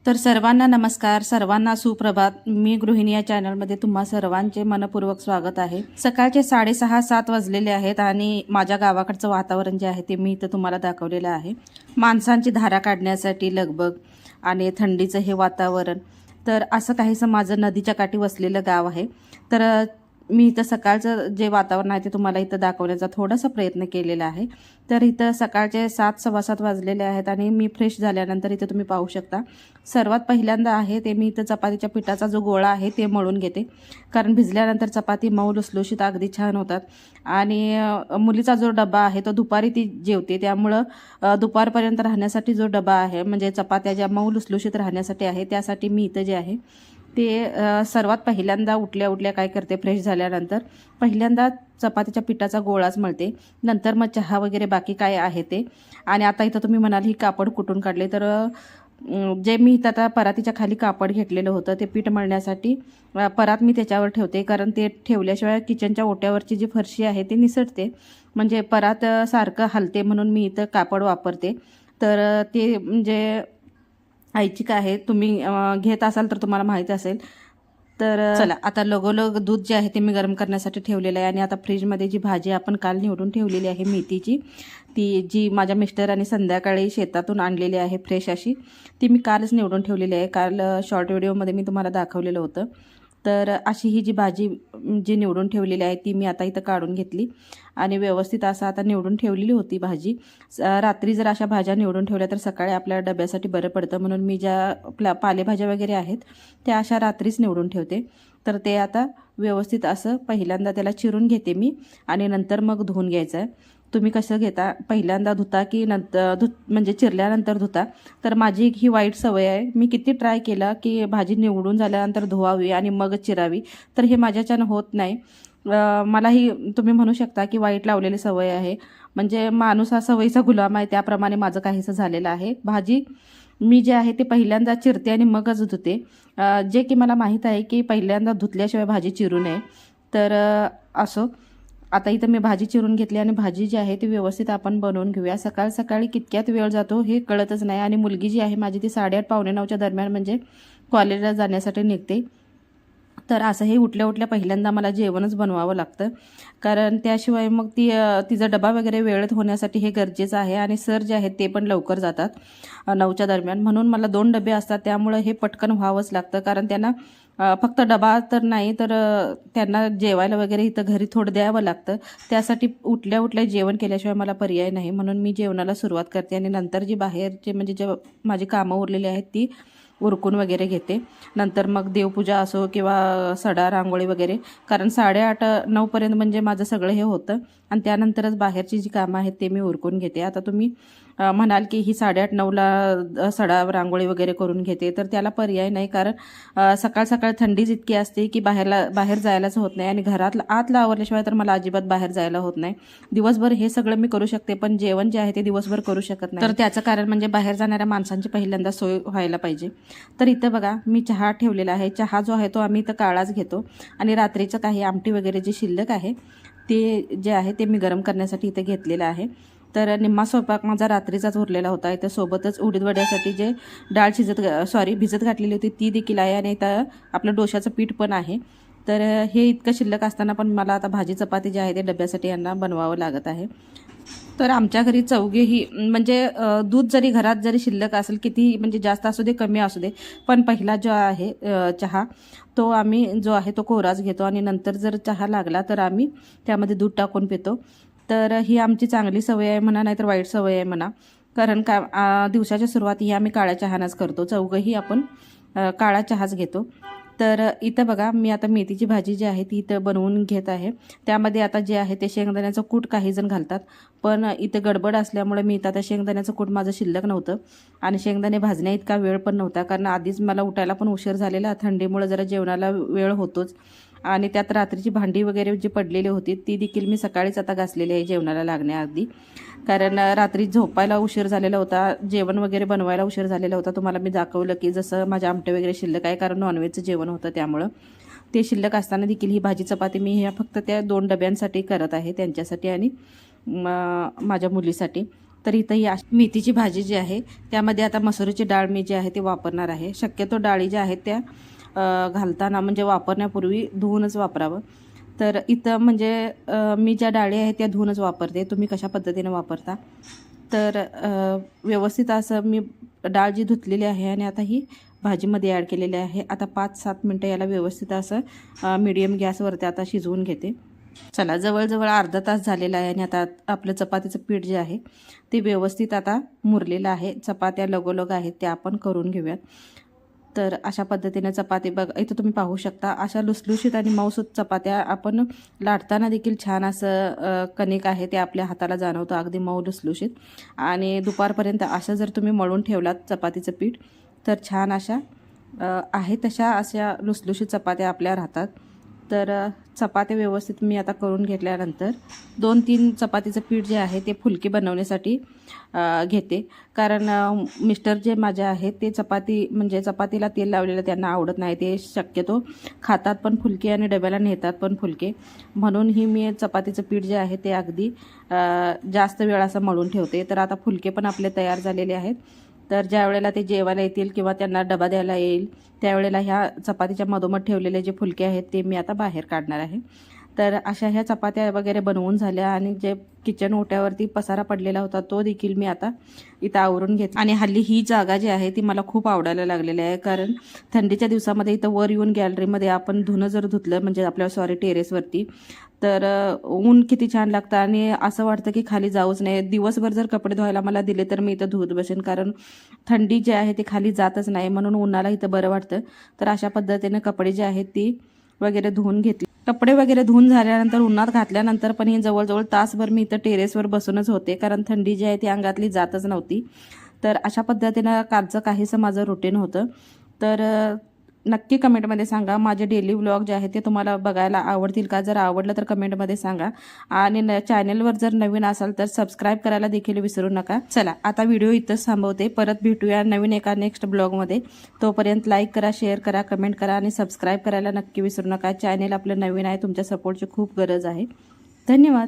तर सर्वांना नमस्कार, सर्वांना सुप्रभात. मी गृहिणी या चॅनलमध्ये तुम्हा सर्वांचे मनपूर्वक स्वागत आहे. सकाळचे 6:30-7 वाजलेले आहेत आणि माझ्या गावाकडचं वातावरण जे आहे ते मी इथं तुम्हाला दाखवलेलं आहे. माणसांची धारा काढण्यासाठी लगबग आणि थंडीचं हे वातावरण. तर असं काहीसं माझं नदीच्या काठी वसलेलं गाव आहे. तर मी इथं सकाळचं जे वातावरण आहे ते तुम्हाला इथं दाखवण्याचा थोडासा प्रयत्न केलेला आहे. तर इथं सकाळचे 7:15 वाजलेले आहेत आणि मी फ्रेश झाल्यानंतर इथं तुम्ही पाहू शकता. सर्वात पहिल्यांदा आहे ते मी इथं चपातीच्या पिठाचा जो गोळा आहे ते मळून घेते, कारण भिजल्यानंतर चपाती मऊ लुसलुशीत अगदी छान होतात. आणि मुलीचा जो डबा आहे तो दुपारी ती जेवते, त्यामुळं दुपारपर्यंत राहण्यासाठी जो डबा आहे म्हणजे चपात्या ज्या मऊ लुसलुशीत राहण्यासाठी आहे त्यासाठी मी इथं जे आहे ते सर्वात पहिल्यांदा उठल्या उठल्या काय करते, फ्रेश झाल्यानंतर पहिल्यांदा चपातीच्या पिठाचा गोळाच मळते, नंतर मग चहा वगैरे बाकी काय आहे ते. आणि आता इथं तुम्ही म्हणाल ही कापड कुठून काढले, तर जे मी इथं आता परातीच्या खाली कापड घेतलेलं होतं ते पीठ मळण्यासाठी परात मी त्याच्यावर ठेवते, कारण ते ठेवल्याशिवाय किचनच्या ओट्यावरची जी फरशी आहे ती निसटते, म्हणजे परात सारखं हलते, म्हणून मी इथं कापड वापरते. तर ते म्हणजे ऐच्छिक आहे, तुम्ही घेत असाल तर तुम्हाला माहिती असेल. तर चला आता लगोलग दूध जे आहे ते मी गरम करण्यासाठी ठेवलेलं आहे. आणि आता फ्रीजमध्ये जी भाजी आपण काल निवडून ठेवलेली आहे मेथीची, ती जी माझ्या मिस्टरांनी संध्याकाळी शेतातून आणलेली आहे फ्रेश अशी, ती मी कालच निवडून ठेवलेली आहे. काल शॉर्ट व्हिडिओमध्ये मी तुम्हाला दाखवलेलं होतं. तर अशी ही जी भाजी जी निवडून ठेवलेली आहे ती मी आता इथं काढून घेतली आणि व्यवस्थित असं आता निवडून ठेवलेली होती भाजी. रात्री जर अशा भाज्या निवडून ठेवल्या तर सकाळी आपल्या डब्यासाठी बरं पडतं, म्हणून मी ज्या पालेभाज्या वगैरे आहेत त्या अशा रात्रीच निवडून ठेवते. तर ते आता व्यवस्थित असं पहिल्यांदा त्याला चिरून घेते मी आणि नंतर मग धुवून घ्यायचं आहे. तुम्ही कसं घेता, पहिल्यांदा धुता की नंतर म्हणजे चिरल्यानंतर धुता? तर माझी ही वाईट सवय आहे. मी किती ट्राय केला की भाजी निवडून झाल्यानंतर धुवावी आणि मग चिरावी, तर हे माझ्याच्यानं होत नाही. मला ही तुम्ही म्हणू शकता की वाईट लावलेली सवय आहे, म्हणजे माणूस हा सवयीचा गुलाम आहे, त्याप्रमाणे माझं काहीसं झालेलं आहे. भाजी मी जे आहे ते पहिल्यांदा चिरते आणि मगच धुते, जे की मला माहीत आहे की पहिल्यांदा धुतल्याशिवाय भाजी चिरू नये. तर असो, आता इथं मी भाजी चिरून घेतली आणि भाजी जी आहे ती व्यवस्थित आपण बनवून घेऊया. सकाळ सकाळी कितक्यात वेळ जातो हे कळतच नाही. आणि मुलगी जी आहे माझी ती 8:30-9:45 दरम्यान म्हणजे कॉलेजला जाण्यासाठी निघते. तर असं हे उठल्या उठल्या पहिल्यांदा मला जेवणच बनवावं लागतं, कारण त्याशिवाय मग तिचा डबा वगैरे वेळेत होण्यासाठी हे गरजेचं आहे. आणि सर जे आहेत ते पण लवकर जातात 9च्या दरम्यान, म्हणून मला 2 डबे असतात, त्यामुळं हे पटकन व्हावंच लागतं. कारण त्यांना फक्त डबा तर नाही तर त्यांना जेवायला वगैरे इथं घरी थोडं द्यावं लागतं. त्यासाठी उठल्या उठल्या जेवण केल्याशिवाय मला पर्याय नाही, म्हणून मी जेवणाला सुरुवात करते आणि नंतर जी बाहेरचे म्हणजे जे माझी कामं उरलेली आहेत ती उरकून वगैरे घेते. नंतर मग देवपूजा असो किंवा सडा रांगोळी वगैरे, कारण 8:30-9पर्यंत म्हणजे माझं सगळं हे होतं आणि त्यानंतरच बाहेरची जी कामं आहेत ते मी उरकून घेते. आता तुम्ही म्हणाल की ही 8:30-9ला सडा रांगोळी वगैरे करून घेते, तर त्याला पर्याय नाही, कारण सकाळ सकाळ थंडीच इतकी असते की बाहेर जायलाच होत नाही आणि घरातलं आतलं आवरल्याशिवाय तर मला अजिबात बाहेर जायला होत नाही. दिवसभर हे सगळं मी करू शकते, पण जेवण जे आहे ते दिवसभर करू शकत नाही. तर त्याचं कारण म्हणजे बाहेर जाणाऱ्या माणसांची पहिल्यांदा सोय व्हायला पाहिजे. तर इथं बघा मी चहा ठेवलेला आहे. चहा जो आहे तो आम्ही इथं काळाच घेतो आणि रात्रीचं काही आमटी वगैरे जे शिल्लक आहे ते जे आहे ते मी गरम करण्यासाठी इथे घेतलेलं आहे. तर निम्मा स्वयंपाक माझा रात्रीचाच उरलेला होता. इथं सोबतच उडीद वड्यासाठी जे डाळ भिजत घातलेली होती ती देखील आहे आणि इथं आपलं डोशाचं पीठ पण आहे. तर हे इतकं शिल्लक असताना पण मला आता भाजी चपाती जे आहे ते डब्यासाठी यांना बनवावं लागत आहे. तर आमच्या घरी चौघेही म्हणजे दूध जरी घरात जरी शिल्लक असेल, किती म्हणजे जास्त असू दे कमी असू दे, पण पहिला जो आहे चहा तो आम्ही जो आहे तो कोराच घेतो आणि नंतर जर चहा लागला तर आम्ही त्यामध्ये दूध टाकून पितो. तर ही आमची चांगली सवय आहे म्हणा, नाहीतर वाईट सवय आहे म्हणा, कारण दिवसाच्या सुरुवाती आम्ही काळ्या चहानंच करतो. चौघंही आपण काळा चहाच घेतो. तर इथं बघा मी आता मेथीची भाजी जी आहे ती इथं बनवून घेत आहे. त्यामध्ये आता जे आहे ते शेंगदाण्याचं कूट काही जण घालतात, पण इथं गडबड असल्यामुळे मी इथं आता शेंगदाण्याचं कूट माझं शिल्लक नव्हतं आणि शेंगदाणे भाजण्या इतका वेळ पण नव्हता, कारण आधीच मला उठायला पण उशीर झालेला, थंडीमुळे जरा जेवणाला वेळ होतोच. आणि त्यात रात्रीची भांडी वगैरे जी पडलेली होती ती देखील मी सकाळीच आता घासलेली आहे जेवणाला लागण्याआधी, कारण रात्री झोपायला उशीर झालेला होता, जेवण वगैरे बनवायला उशीर झालेला होता. तुम्हाला मी दाखवलं की जसं माझ्या आमटे वगैरे शिल्लक आहे, कारण नॉनव्हेजचं जेवण होतं, त्यामुळं ते शिल्लक असताना देखील ही भाजी चपाती मी ह्या फक्त त्या 2 डब्यांसाठी करत आहे, त्यांच्यासाठी आणि माझ्या मुलीसाठी. तर इथं ही मेथीची भाजी जी आहे त्यामध्ये आता मसुरीची डाळ मी जी आहे ती वापरणार आहे. शक्यतो डाळी ज्या आहेत त्या घालताना म्हणजे वापरण्यापूर्वी धुवूनच वापरावं. तर इथं म्हणजे मी ज्या डाळी आहेत त्या धुवूनच वापरते. तुम्ही कशा पद्धतीने वापरता तर व्यवस्थित असं मी डाळ जी धुतलेली आहे आणि आता ही भाजीमध्ये ॲड केलेली आहे. आता 5-7 मिनटं याला व्यवस्थित असं मीडियम गॅसवरती आता शिजवून घेते. चला, जवळजवळ अर्धा तास झालेला आहे आणि आता आपलं चपातीचं पीठ जे आहे ते व्यवस्थित आता मुरलेलं आहे. चपात्या लगोलग आहेत त्या आपण करून घेऊयात. तर अशा पद्धतीने चपाती इथं तुम्ही पाहू शकता. अशा लुसलुशीत आणि मऊसूत चपात्या आपण लाटताना देखील छान असं कणिक आहे ते आपल्या हाताला जाणवतं, अगदी मऊ लुसलुशीत. आणि दुपारपर्यंत असं जर तुम्ही मळून ठेवलात चपातीचं पीठ तर छान अशा अशा लुसलुशीत चपात्या आपल्या राहतात. तर चपात्या व्यवस्थित मी आता करून घेतल्यानंतर 2-3 चपातीचं पीठ जे आहे ते फुलकी बनवण्यासाठी घेते. कारण मिस्टर जे माझे आहेत ते चपातीला तेल लावलेलं त्यांना आवडत नाही. ते शक्यतो खातात पण फुलके आणि डब्याला नेतात पण फुलके. म्हणून मी चपातीचं पीठ जे आहे ते अगदी जास्त वेळ असं मळून ठेवते. तर आता फुलके पण आपले तयार झालेले आहेत. तर ज्या वेळेला ते जेवायला येतील किंवा त्यांना डबा द्यायला येईल त्यावेळेला ह्या चपातीच्या मधोमध ठेवलेले जे फुलके आहेत ते मी आता बाहेर काढणार आहे. तर अशा ह्या चपात्या वगैरे बनवून झाल्या आणि जे किचन ओट्यावरती पसारा पडलेला होता तो देखील मी आता इथं आवरून घेतला. आणि हल्ली ही जागा जी आहे ती मला खूप आवडायला लागलेली आहे. कारण थंडीच्या दिवसामध्ये इथं वर येऊन गॅलरीमध्ये आपण धुणं जर धुतलं म्हणजे टेरेसवरती तर ऊन किती छान लागतं आणि असं वाटतं की खाली जाऊच नाही. दिवसभर जर कपडे धुवायला मला दिले तर मी इथं धुवत बसेन. कारण थंडी जी आहे ती खाली जातच नाही म्हणून उन्हाला इथं बरं वाटतं. तर अशा पद्धतीने कपडे जे आहेत ती वगैरे धुवून घेतली. कपडे वगैरे धुवून झाल्यानंतर उन्हात घातल्यानंतर पण ही जवळजवळ तासभर मी इथं टेरेसवर बसूनच होते. कारण थंडी जी आहे ती अंगातली जातच नव्हती. तर अशा पद्धतीनं कालचं काहीसं माझं रुटीन होतं. तर नक्की कमेंटमध्ये सांगा माझे डेली व्लॉग जे आहे ते तुम्हाला बघायला आवडतील का. जर आवडलं तर कमेंटमध्ये सांगा. आणि चॅनलवर जर नवीन असाल तर सबस्क्राईब करायला देखील विसरू नका. चला, आता व्हिडिओ इथंच थांबवते. परत भेटूया नवीन एका नेक्स्ट ब्लॉगमध्ये. तोपर्यंत लाईक करा, शेअर करा, कमेंट करा आणि सबस्क्राईब करायला नक्की विसरू नका. चॅनल आपलं नवीन आहे, तुमच्या सपोर्टची खूप गरज आहे. धन्यवाद.